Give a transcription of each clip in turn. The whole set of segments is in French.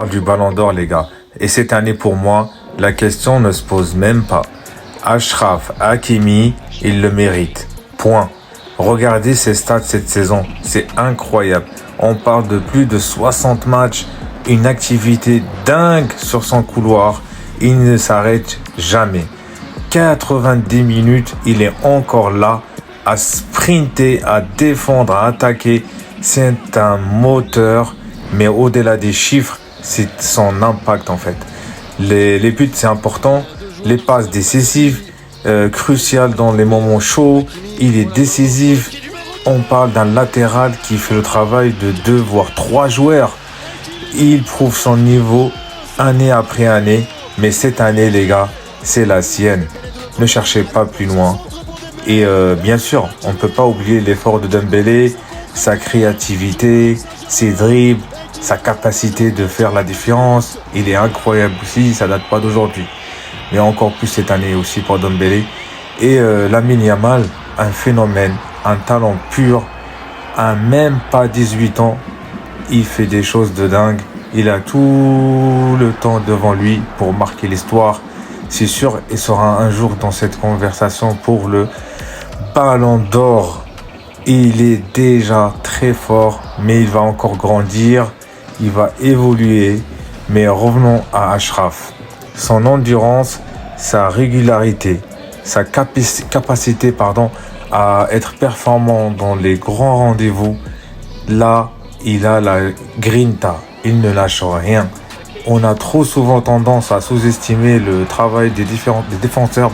Du Ballon d'Or, les gars. Et cette année, pour moi, la question ne se pose même pas. Achraf Hakimi, il le mérite. Point. Regardez ses stats cette saison. C'est incroyable. On parle de plus de 60 matchs, une activité dingue sur son couloir. Il ne s'arrête jamais. 90 minutes, il est encore là à sprinter, à défendre, à attaquer. C'est un moteur, mais au-delà des chiffres, c'est son impact en fait. Les buts, c'est important. Les passes décisives, cruciales dans les moments chauds. Il est décisif. On parle d'un latéral qui fait le travail de 2 voire 3 joueurs. Il prouve son niveau année après année. Mais cette année, les gars, c'est la sienne. Ne cherchez pas plus loin. Et bien sûr, on ne peut pas oublier l'effort de Dembélé, sa créativité, ses dribbles, sa capacité de faire la différence. Il est incroyable aussi, ça date pas d'aujourd'hui. Mais encore plus cette année aussi pour Dembélé. Et Lamine Yamal, un phénomène, un talent pur, à même pas 18 ans. Il fait des choses de dingue. Il a tout le temps devant lui pour marquer l'histoire. C'est sûr, il sera un jour dans cette conversation pour le Ballon d'Or. Il est déjà très fort, mais il va encore grandir. Il va évoluer. Mais revenons à Achraf. Son endurance, sa régularité, sa capacité à être performant dans les grands rendez-vous. Là, il a la grinta. Il ne lâche rien. On a trop souvent tendance à sous-estimer le travail des défenseurs,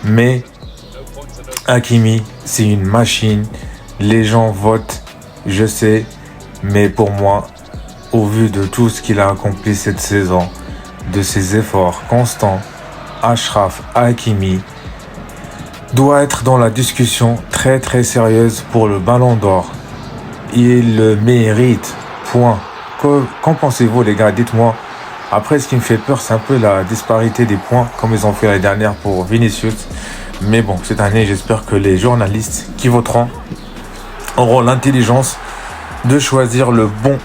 mais Hakimi, c'est une machine. Les gens votent, je sais, mais pour moi, au vu de tout ce qu'il a accompli cette saison, de ses efforts constants, Achraf Hakimi doit être dans la discussion très très sérieuse pour le Ballon d'Or. Il le mérite. Point. Qu'en pensez-vous, les gars? Dites-moi. Après, ce qui me fait peur, c'est un peu la disparité des points, comme ils ont fait l'année dernière pour Vinicius. Mais bon, cette année, j'espère que les journalistes qui voteront auront l'intelligence de choisir le bon